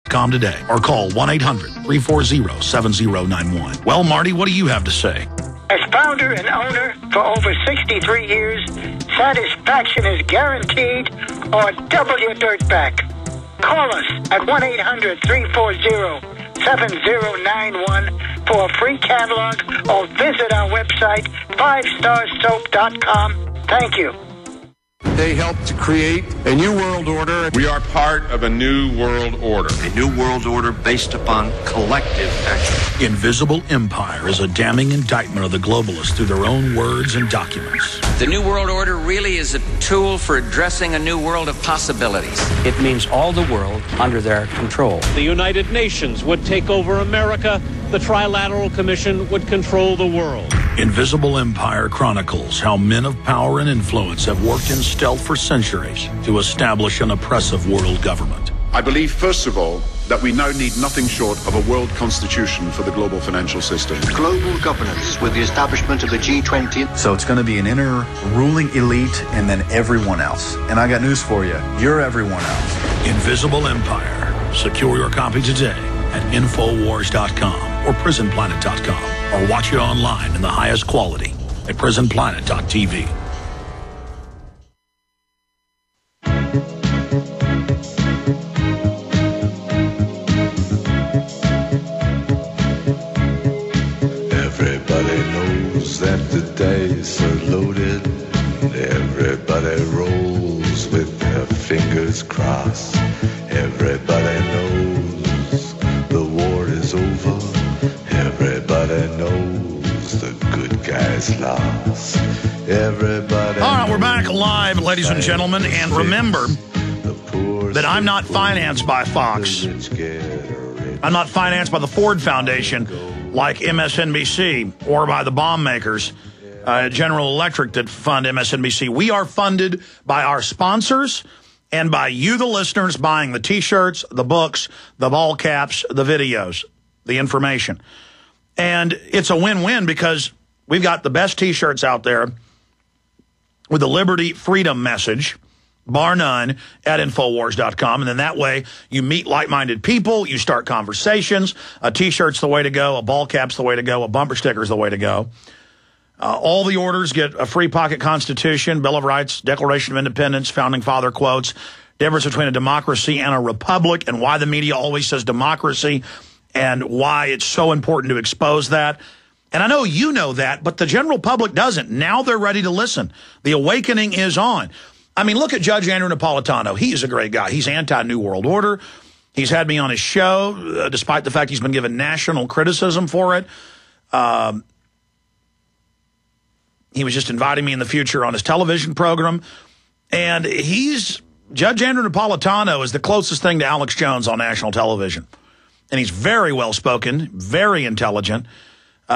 Com today or call 1-800-340-7091. Well, Marty, what do you have to say? As founder and owner for over 63 years, satisfaction is guaranteed or double your dirt back. Call us at 1-800-340-7091 for a free catalog or visit our website, 5starsoap.com. Thank you. They helped to create a new world order. We are part of a new world order. A new world order based upon collective action. Invisible Empire is a damning indictment of the globalists through their own words and documents. The new world order really is a tool for addressing a new world of possibilities. It means all the world under their control. The United Nations would take over America. The Trilateral Commission would control the world. Invisible Empire chronicles how men of power and influence have worked in stealth for centuries to establish an oppressive world government. I believe, first of all, that we now need nothing short of a world constitution for the global financial system. Global governance with the establishment of the G20. So it's going to be an inner ruling elite and then everyone else. And I got news for you. You're everyone else. Invisible Empire. Secure your copy today at Infowars.com or PrisonPlanet.com or watch it online in the highest quality at PrisonPlanet.tv. Everybody knows that the dice are loaded. Everybody rolls with their fingers crossed. Everybody knows the war is over. Everybody knows the good guys lost. Everybody. All right, we're back live, ladies and gentlemen, and remember that I'm not financed by Fox. I'm not financed by the Ford Foundation like MSNBC or by the bomb makers, General Electric, that fund MSNBC. We are funded by our sponsors and by you, the listeners, buying the T-shirts, the books, the ball caps, the videos, the information. And it's a win-win because we've got the best T-shirts out there with the liberty, freedom message, bar none, at Infowars.com. And then that way you meet like-minded people, you start conversations. A T-shirt's the way to go, a ball cap's the way to go, a bumper sticker's the way to go. All the orders get a free pocket constitution, Bill of Rights, Declaration of Independence, Founding Father quotes, difference between a democracy and a republic, and why the media always says democracy, and why it's so important to expose that. And I know you know that, but the general public doesn't. Now they're ready to listen. The awakening is on. I mean, look at Judge Andrew Napolitano. He is a great guy. He's anti-New World Order. He's had me on his show, despite the fact he's been given national criticism for it. He was just inviting me in the future on his television program. And Judge Andrew Napolitano is the closest thing to Alex Jones on national television. And he's very well-spoken, very intelligent.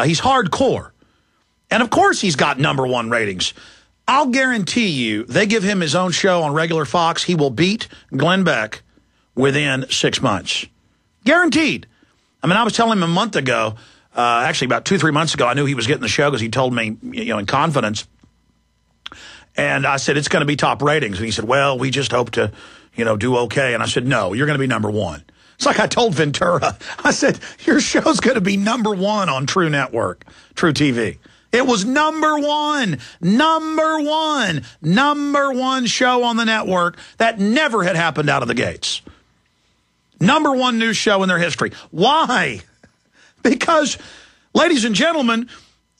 He's hardcore. And, of course, he's got #1 ratings. I'll guarantee you they give him his own show on regular Fox. He will beat Glenn Beck within 6 months. Guaranteed. I mean, I was telling him a month ago, actually about 2-3 months ago, I knew he was getting the show because he told me, in confidence. And I said, it's going to be top ratings. And he said, well, we just hope to, do okay. And I said, no, you're going to be #1. It's like I told Ventura. I said, your show's going to be #1 on True Network, True TV. It was #1 show on the network that never had happened out of the gates. #1 news show in their history. Why? Because, ladies and gentlemen,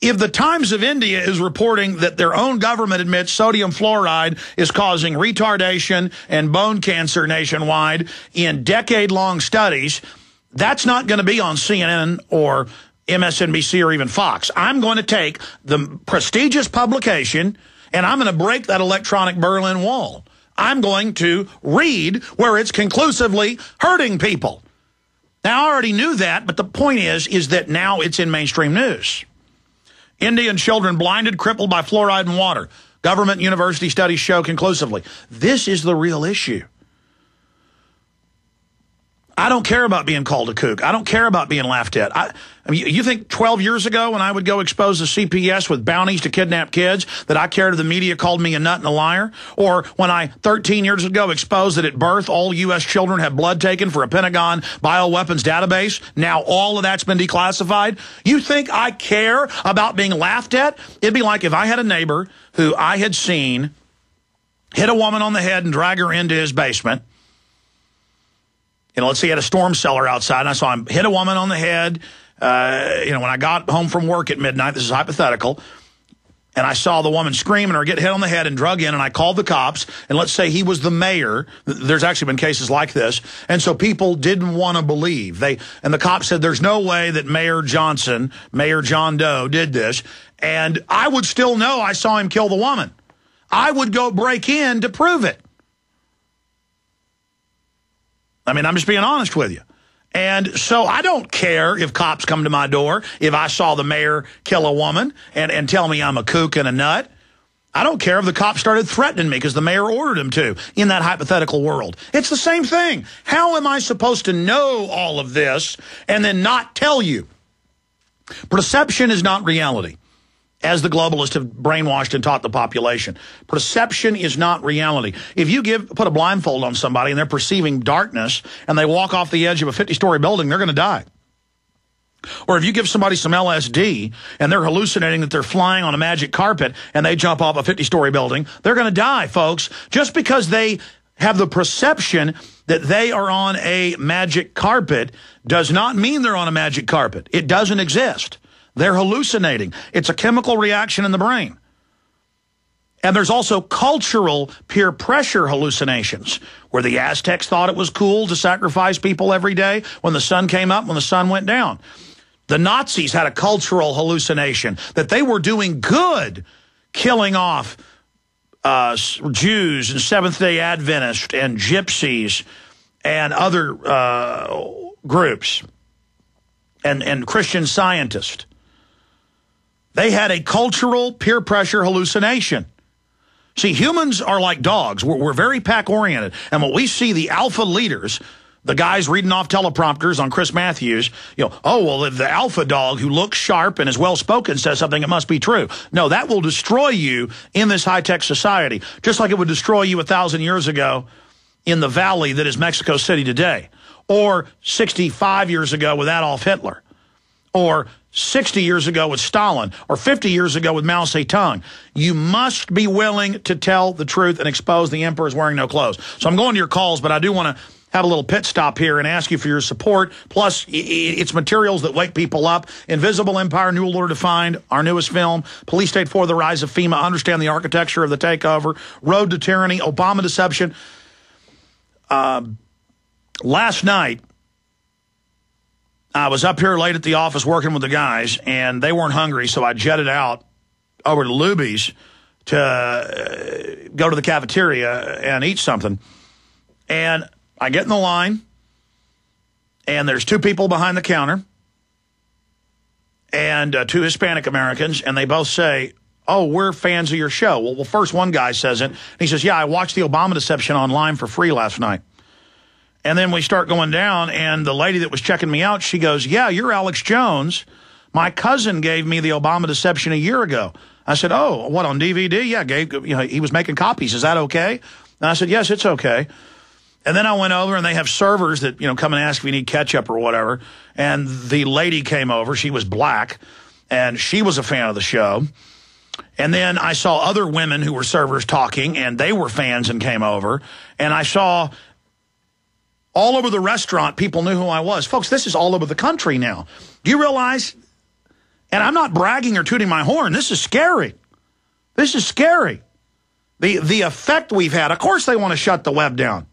if the Times of India is reporting that their own government admits sodium fluoride is causing retardation and bone cancer nationwide in decade-long studies, that's not going to be on CNN or MSNBC or even Fox. I'm going to take the prestigious publication and I'm going to break that electronic Berlin Wall. I'm going to read where it's conclusively hurting people. Now, I already knew that, but the point is that now it's in mainstream news. Indian children blinded, crippled by fluoride in water. Government and university studies show conclusively. This is the real issue. I don't care about being called a kook. I don't care about being laughed at. I mean, you think 12 years ago when I would go expose the CPS with bounties to kidnap kids that I cared if the media called me a nut and a liar? Or when I, 13 years ago, exposed that at birth all U.S. children have blood taken for a Pentagon bioweapons database? Now all of that's been declassified? You think I care about being laughed at? It'd be like if I had a neighbor who I had seen hit a woman on the head and drag her into his basement. You know, let's say he had a storm cellar outside, and I saw him hit a woman on the head, when I got home from work at midnight, this is hypothetical, and I saw the woman screaming or get hit on the head and drug in, and I called the cops, and let's say he was the mayor. There's actually been cases like this, and so people didn't want to believe. And the cops said, there's no way that Mayor Johnson, Mayor John Doe, did this, and I would still know I saw him kill the woman. I would go break in to prove it. I mean, I'm just being honest with you. And so I don't care if cops come to my door, if I saw the mayor kill a woman and tell me I'm a kook and a nut. I don't care if the cops started threatening me because the mayor ordered him to in that hypothetical world. It's the same thing. How am I supposed to know all of this and then not tell you? Perception is not reality, as the globalists have brainwashed and taught the population. Perception is not reality. If you put a blindfold on somebody and they're perceiving darkness and they walk off the edge of a 50-story building, they're going to die. Or if you give somebody some LSD and they're hallucinating that they're flying on a magic carpet and they jump off a 50-story building, they're going to die, folks. Just because they have the perception that they are on a magic carpet does not mean they're on a magic carpet. It doesn't exist. They're hallucinating. It's a chemical reaction in the brain. And there's also cultural peer pressure hallucinations, where the Aztecs thought it was cool to sacrifice people every day when the sun came up, when the sun went down. The Nazis had a cultural hallucination that they were doing good, killing off Jews and Seventh-day Adventists and gypsies and other groups and Christian scientists. They had a cultural peer pressure hallucination. See, humans are like dogs. We're very pack-oriented. And when we see the alpha leaders, the guys reading off teleprompters on Chris Matthews, oh, well, if the alpha dog who looks sharp and is well-spoken says something, it must be true. No, that will destroy you in this high-tech society, just like it would destroy you 1,000 years ago in the valley that is Mexico City today, or 65 years ago with Adolf Hitler, or 60 years ago with Stalin, or 50 years ago with Mao Zedong. You must be willing to tell the truth and expose the emperor is wearing no clothes. So I'm going to your calls, but I do want to have a little pit stop here and ask you for your support. Plus, it's materials that wake people up. Invisible Empire, New Order Defined, our newest film. Police State 4, The Rise of FEMA, Understand the Architecture of the Takeover. Road to Tyranny, Obama Deception. Last night, I was up here late at the office working with the guys, and they weren't hungry, so I jetted out over to Luby's to go to the cafeteria and eat something. And I get in the line, and there's two people behind the counter, and two Hispanic Americans, and they both say, oh, we're fans of your show. Well, first one guy says it, and he says, yeah, I watched the Obama Deception online for free last night. And then we start going down, and the lady that was checking me out, she goes, yeah, you're Alex Jones. My cousin gave me the Obama Deception a year ago. I said, oh, what, on DVD? Yeah, he was making copies. Is that okay? And I said, yes, it's okay. And then I went over, and they have servers that, come and ask if you need ketchup or whatever. And the lady came over. She was black, and she was a fan of the show. And then I saw other women who were servers talking, and they were fans and came over. And I saw all over the restaurant, people knew who I was. Folks, this is all over the country now. Do you realize? And I'm not bragging or tooting my horn. This is scary. This is scary. The effect we've had. Of course they want to shut the web down.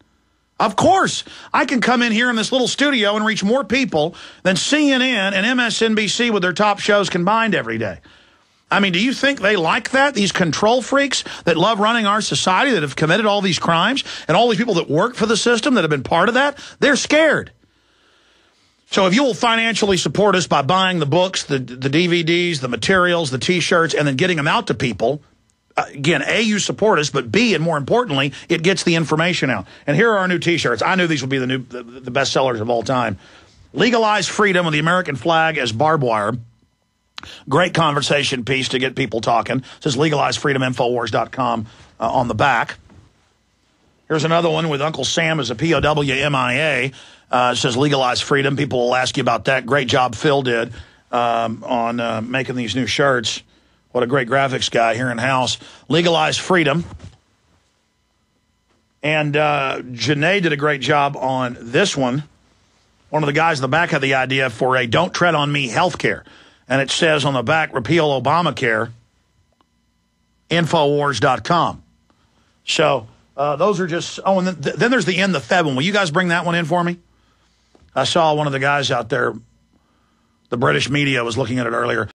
Of course. I can come in here in this little studio and reach more people than CNN and MSNBC with their top shows combined every day. I mean, do you think they like that? These control freaks that love running our society, that have committed all these crimes, and all these people that work for the system that have been part of that, they're scared. So if you will financially support us by buying the books, the DVDs, the materials, the T-shirts, and then getting them out to people, again, A, you support us, but B, and more importantly, it gets the information out. And here are our new T-shirts. I knew these would be the best sellers of all time. Legalize freedom with the American flag as barbed wire. Great conversation piece to get people talking. It says legalizefreedominfowars.com on the back. Here's another one with Uncle Sam as a POW MIA. It says legalize freedom. People will ask you about that. Great job Phil did on making these new shirts. What a great graphics guy here in-house. Legalize freedom. And Janae did a great job on this one. One of the guys in the back had the idea for a don't tread on me healthcare. And it says on the back, repeal Obamacare, Infowars.com. So those are just, oh, and then there's the End the Fed one. Will you guys bring that one in for me? I saw one of the guys out there, the British media was looking at it earlier.